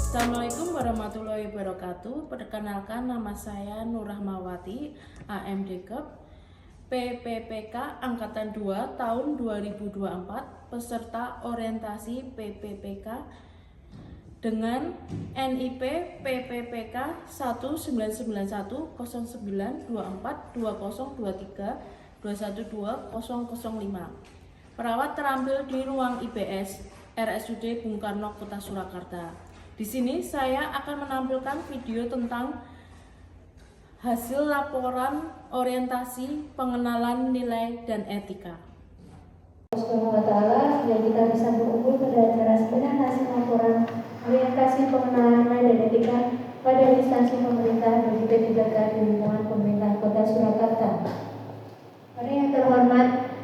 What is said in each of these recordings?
Assalamualaikum warahmatullahi wabarakatuh. Perkenalkan, nama saya Nur Rahmawati, AMDKEP, PPPK Angkatan 2 tahun 2024, peserta orientasi PPPK dengan NIP PPPK 199109242023212005. Perawat terampil di ruang IBS RSUD Bung Karno, Kota Surakarta. Di sini saya akan menampilkan video tentang hasil laporan orientasi pengenalan nilai dan etika. Subhanahu yang kita bisa mengukur pada acara sebenarnya hasil laporan orientasi pengenalan nilai dan etika pada instansi pemerintah bagi P3K di lingkungan pemerintah Kota Surakarta. Pada yang terhormat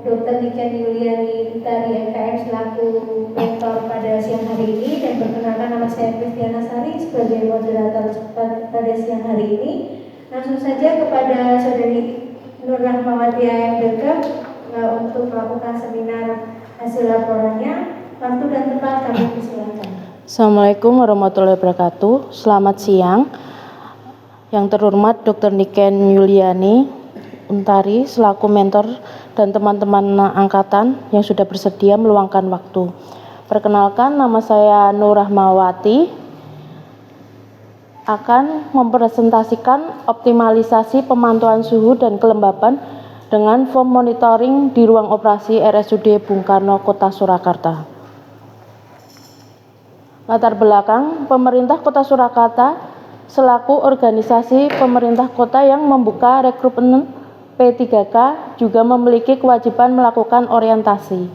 Dr. Niken Yuliani Untari MKM selaku rektor pada siang hari ini, dan perkenalkan nama saya Kristiana Sari sebagai moderator pada siang hari ini. Langsung saja kepada Saudari Nur Rahmawati AMDKEP untuk melakukan seminar hasil laporannya. Waktu dan tempat kami persilakan. Assalamualaikum warahmatullahi wabarakatuh. Selamat siang. Yang terhormat Dr. Niken Yuliani Untari selaku mentor dan teman-teman angkatan yang sudah bersedia meluangkan waktu. Perkenalkan, nama saya Nur Rahmawati akan mempresentasikan optimalisasi pemantauan suhu dan kelembapan dengan form monitoring di ruang operasi RSUD Bung Karno, Kota Surakarta. Latar belakang, pemerintah Kota Surakarta selaku organisasi pemerintah kota yang membuka rekrutmen P3K juga memiliki kewajiban melakukan orientasi.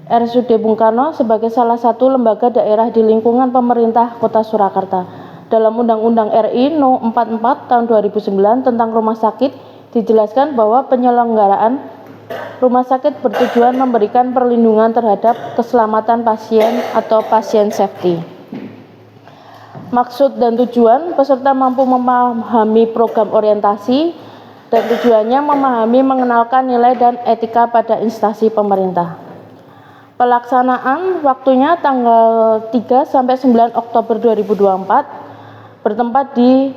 RSUD Bung Karno sebagai salah satu lembaga daerah di lingkungan pemerintah Kota Surakarta. Dalam Undang-Undang RI No. 44 Tahun 2009 tentang rumah sakit dijelaskan bahwa penyelenggaraan rumah sakit bertujuan memberikan perlindungan terhadap keselamatan pasien atau pasien safety. Maksud dan tujuan, peserta mampu memahami program orientasi dan tujuannya memahami, mengenalkan nilai dan etika pada instansi pemerintah. Pelaksanaan waktunya tanggal 3 sampai 9 Oktober 2024 bertempat di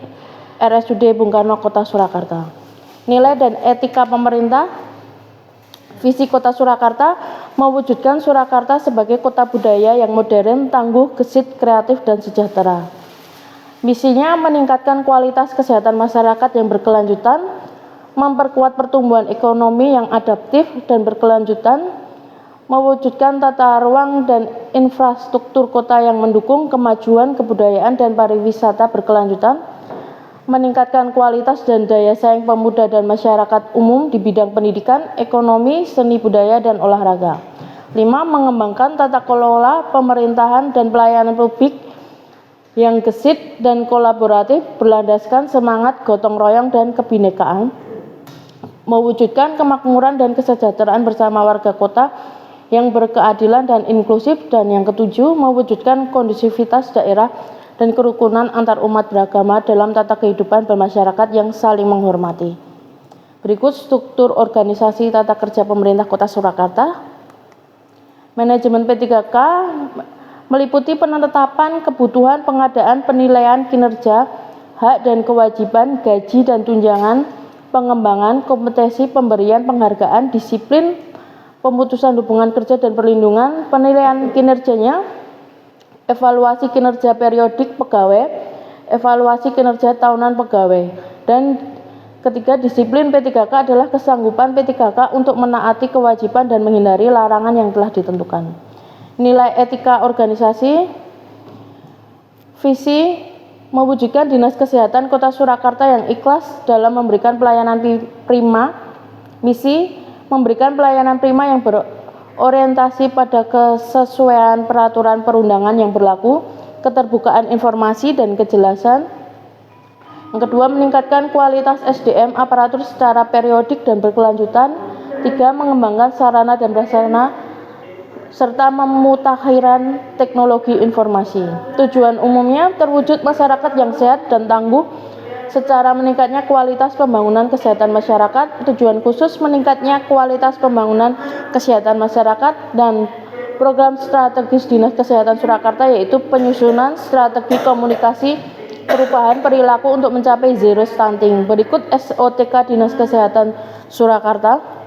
RSUD Bung Karno, Kota Surakarta. Nilai dan etika pemerintah. Visi Kota Surakarta mewujudkan Surakarta sebagai kota budaya yang modern, tangguh, gesit, kreatif, dan sejahtera. Misinya meningkatkan kualitas kesehatan masyarakat yang berkelanjutan, memperkuat pertumbuhan ekonomi yang adaptif dan berkelanjutan, mewujudkan tata ruang dan infrastruktur kota yang mendukung kemajuan kebudayaan dan pariwisata berkelanjutan, meningkatkan kualitas dan daya saing pemuda dan masyarakat umum di bidang pendidikan, ekonomi, seni budaya, dan olahraga. 5. Mengembangkan tata kelola pemerintahan dan pelayanan publik yang gesit dan kolaboratif berlandaskan semangat gotong royong dan kebinekaan, mewujudkan kemakmuran dan kesejahteraan bersama warga kota yang berkeadilan dan inklusif. Dan yang ketujuh, mewujudkan kondusivitas daerah dan kerukunan antar umat beragama dalam tata kehidupan bermasyarakat yang saling menghormati. Berikut struktur organisasi tata kerja pemerintah Kota Surakarta. Manajemen P3K meliputi penetapan kebutuhan, pengadaan, penilaian kinerja, hak dan kewajiban, gaji dan tunjangan, pengembangan kompetensi, pemberian penghargaan, disiplin, pemutusan hubungan kerja dan perlindungan, penilaian kinerjanya, evaluasi kinerja periodik pegawai, evaluasi kinerja tahunan pegawai. Dan ketiga, disiplin P3K adalah kesanggupan P3K untuk menaati kewajiban dan menghindari larangan yang telah ditentukan. Nilai etika organisasi. Visi mewujudkan Dinas Kesehatan Kota Surakarta yang ikhlas dalam memberikan pelayanan prima. Misi memberikan pelayanan prima yang berorientasi pada kesesuaian peraturan perundangan yang berlaku, keterbukaan informasi dan kejelasan. Yang kedua, meningkatkan kualitas SDM aparatur secara periodik dan berkelanjutan. 3. Mengembangkan sarana dan prasarana serta memutakhiran teknologi informasi. Tujuan umumnya terwujud masyarakat yang sehat dan tangguh secara meningkatnya kualitas pembangunan kesehatan masyarakat. Tujuan khusus meningkatnya kualitas pembangunan kesehatan masyarakat dan program strategis Dinas Kesehatan Surakarta yaitu penyusunan strategi komunikasi perubahan perilaku untuk mencapai zero stunting. Berikut SOTK Dinas Kesehatan Surakarta.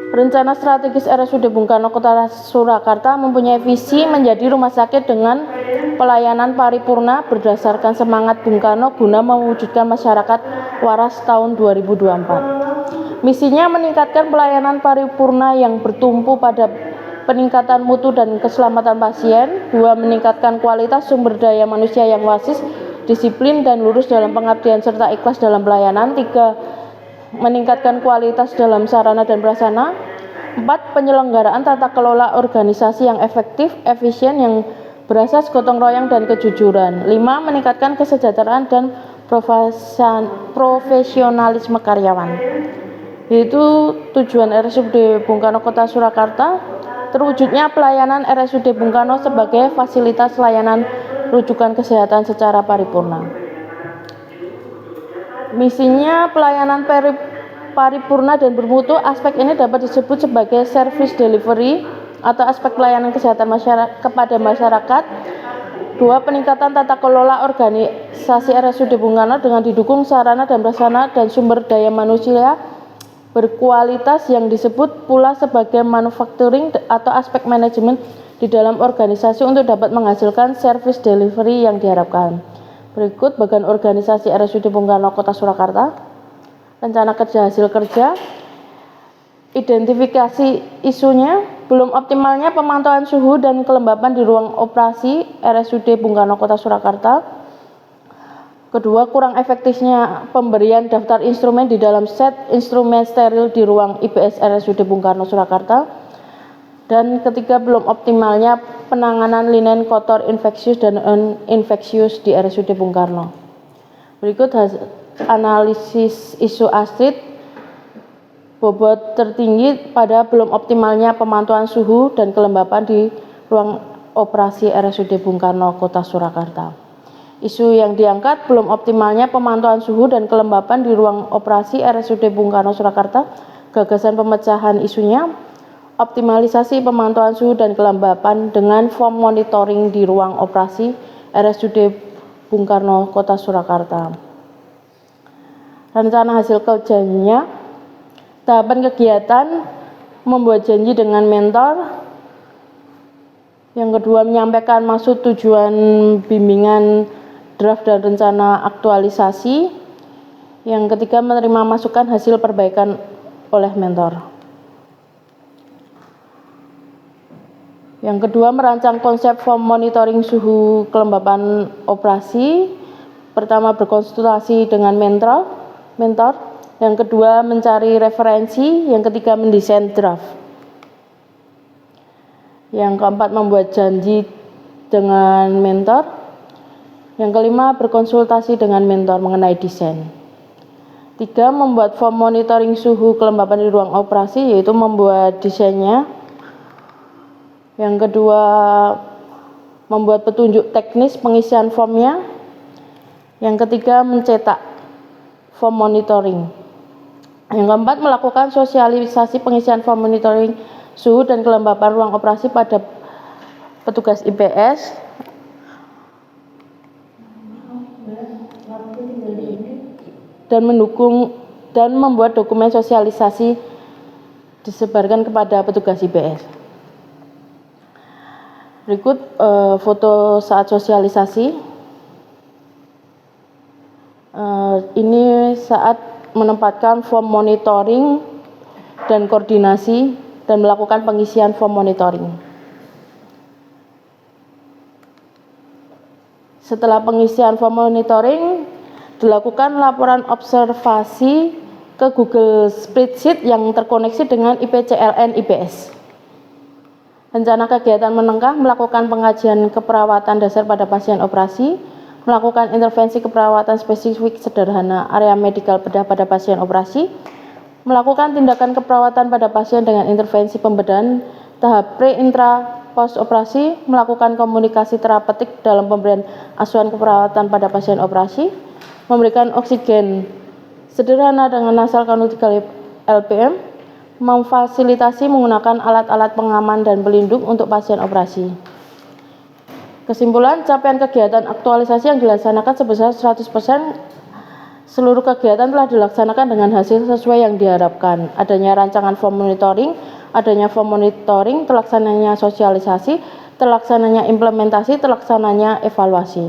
Rencana strategis RSUD Bung Karno Kota Surakarta mempunyai visi menjadi rumah sakit dengan pelayanan paripurna berdasarkan semangat Bung Karno guna mewujudkan masyarakat waras tahun 2024. Misinya meningkatkan pelayanan paripurna yang bertumpu pada peningkatan mutu dan keselamatan pasien. 2. Meningkatkan kualitas sumber daya manusia yang wasis, disiplin dan lurus dalam pengabdian serta ikhlas dalam pelayanan. 3. Meningkatkan kualitas dalam sarana dan prasarana. 4. Penyelenggaraan tata kelola organisasi yang efektif, efisien, yang berasas gotong royong dan kejujuran. 5. Meningkatkan kesejahteraan dan profesionalisme karyawan. Yaitu tujuan RSUD Bung Karno Kota Surakarta. Terwujudnya pelayanan RSUD Bung Karno sebagai fasilitas layanan rujukan kesehatan secara paripurna. Misinya pelayanan paripurna dan bermutu. Aspek ini dapat disebut sebagai service delivery atau aspek pelayanan kesehatan kepada masyarakat. 2. Peningkatan tata kelola organisasi RSUD Bung Karno dengan didukung sarana dan prasarana dan sumber daya manusia berkualitas yang disebut pula sebagai manufacturing atau aspek manajemen di dalam organisasi untuk dapat menghasilkan service delivery yang diharapkan. Berikut bagian organisasi RSUD Bung Karno Kota Surakarta. Rencana kerja hasil kerja. Identifikasi isunya. Belum optimalnya pemantauan suhu dan kelembapan di ruang operasi RSUD Bung Karno Kota Surakarta. Kedua, kurang efektifnya pemberian daftar instrumen di dalam set instrumen steril di ruang IPS RSUD Bung Karno Surakarta. Dan ketiga, belum optimalnya penanganan linen kotor infeksius dan non-infeksius di RSUD Bung Karno. Berikut analisis isu ASTRID. Bobot tertinggi pada belum optimalnya pemantauan suhu dan kelembapan di ruang operasi RSUD Bung Karno Kota Surakarta. Isu yang diangkat belum optimalnya pemantauan suhu dan kelembapan di ruang operasi RSUD Bung Karno Surakarta. Gagasan pemecahan isunya, optimalisasi pemantauan suhu dan kelembapan dengan form monitoring di ruang operasi RSUD Bung Karno Kota Surakarta. Rencana hasil kerjanya, tahapan kegiatan membuat janji dengan mentor. Yang kedua, menyampaikan maksud tujuan bimbingan draft dan rencana aktualisasi. Yang ketiga, menerima masukan hasil perbaikan oleh mentor. Yang kedua, merancang konsep form monitoring suhu kelembapan operasi. Pertama, berkonsultasi dengan mentor. Yang kedua, mencari referensi. Yang ketiga, mendesain draft. Yang keempat, membuat janji dengan mentor. Yang kelima, berkonsultasi dengan mentor mengenai desain. 3. Membuat form monitoring suhu kelembapan di ruang operasi, yaitu membuat desainnya. Yang kedua, membuat petunjuk teknis pengisian formnya. Yang ketiga, mencetak form monitoring. Yang keempat, melakukan sosialisasi pengisian form monitoring suhu dan kelembapan ruang operasi pada petugas IPS. Dan mendukung dan membuat dokumen sosialisasi disebarkan kepada petugas IPS. Berikut foto saat sosialisasi. Ini saat menempatkan form monitoring dan koordinasi dan melakukan pengisian form monitoring. Setelah pengisian form monitoring, dilakukan laporan observasi ke Google Spreadsheet yang terkoneksi dengan IPCLN IPS. Rencana kegiatan menengah, melakukan pengajian keperawatan dasar pada pasien operasi, melakukan intervensi keperawatan spesifik sederhana area medikal bedah pada pasien operasi, melakukan tindakan keperawatan pada pasien dengan intervensi pembedahan tahap pre, intra, post operasi, melakukan komunikasi terapeutik dalam pemberian asuhan keperawatan pada pasien operasi, memberikan oksigen sederhana dengan nasal kanul 3 lpm, memfasilitasi menggunakan alat-alat pengaman dan pelindung untuk pasien operasi. Kesimpulan, capaian kegiatan aktualisasi yang dilaksanakan sebesar 100%, seluruh kegiatan telah dilaksanakan dengan hasil sesuai yang diharapkan. Adanya rancangan form monitoring, terlaksananya sosialisasi, terlaksananya implementasi, terlaksananya evaluasi.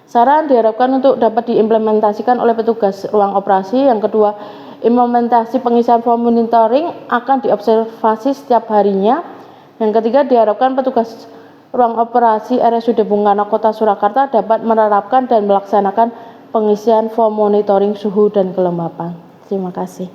Saran diharapkan untuk dapat diimplementasikan oleh petugas ruang operasi. Yang kedua, implementasi pengisian form monitoring akan diobservasi setiap harinya. Yang ketiga, diharapkan petugas ruang operasi RSUD Bung Karno Kota Surakarta dapat menerapkan dan melaksanakan pengisian form monitoring suhu dan kelembapan. Terima kasih.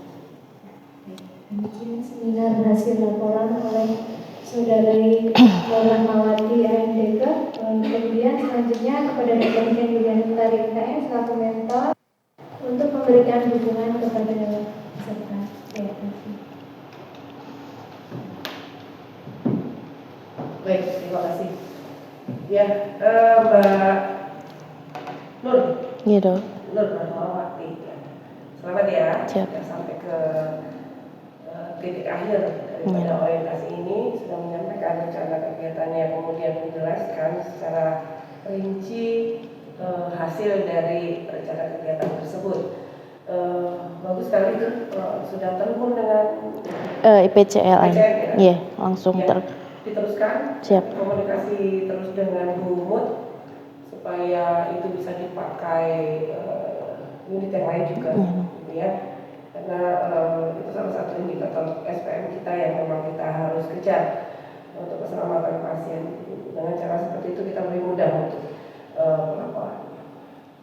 Demikian seminar hasil laporan oleh Saudari Rahmawati AMDK. Kemudian selanjutnya kepada Dr. Yuliani Utari MKM selaku mentor untuk memberikan dukungan kepada peserta. Terima kasih. Baik, terima kasih. Ya, Mbak Nur. Iya, Dok. Nur Rahmawati. Selamat ya. Siap. Sudah sampai ke titik akhir daripada orientasi ini, sudah menyampaikan rencana kegiatannya, kemudian menjelaskan secara rinci hasil dari rencana kegiatan tersebut. Bagus sekali itu sudah terhubung dengan IPCLN. ya? Iya, langsung Ya, diteruskan. Siap. Komunikasi terus dengan Bu Mut supaya itu bisa dipakai unit yang lain juga, gitu ya. Karena itu salah satu indikator SPM kita yang memang kita harus kejar untuk keselamatan pasien. Dengan cara seperti itu kita lebih mudah untuk melakukan.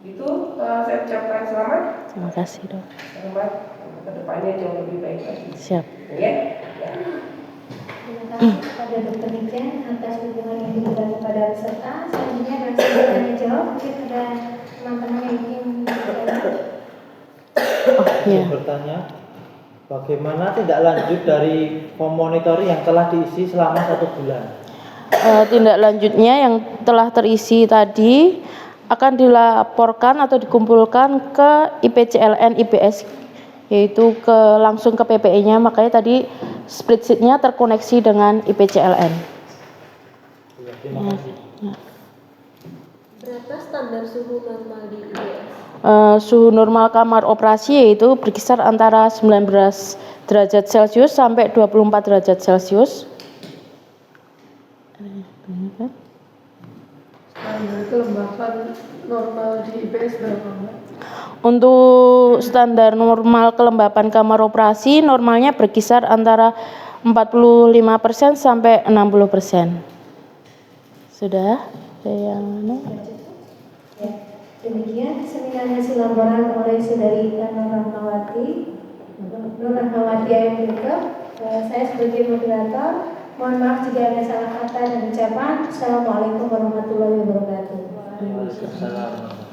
Itu saya ucapkan selamat. Terima kasih, Dok. Selamat untuk kedepannya jauh lebih baik lagi. Siap. Ya. Terima kasih kepada Dr. Niken atas dukungan yang diberikan kepada peserta. Selanjutnya adalah sesi tanya jawab. Mungkin ada teman-teman yang ingin bertanya. Iya. Bertanya, bagaimana tindak lanjut dari form monitoring yang telah diisi selama 1 bulan? Tindak lanjutnya yang telah terisi tadi akan dilaporkan atau dikumpulkan ke IPCLN IBS, yaitu langsung ke PPE-nya. Makanya tadi spreadsheet-nya terkoneksi dengan IPCLN. Terima kasih. Berapa standar suhu normal di IBS? Suhu normal kamar operasi yaitu berkisar antara 19 derajat Celcius sampai 24 derajat Celcius. Standar kelembapan normal di IBS berapa, Mbak? Untuk standar normal kelembapan kamar operasi normalnya berkisar antara 45% sampai 60%. Sudah? Yang mana? Ya, demikian seminar hasil laporan oleh Saudari Nur Rahmawati AMDK. Saya sebagai moderator, mohon maaf jika ada salah kata dan ucapan. Assalamualaikum warahmatullahi wabarakatuh. Waalaikumsalam.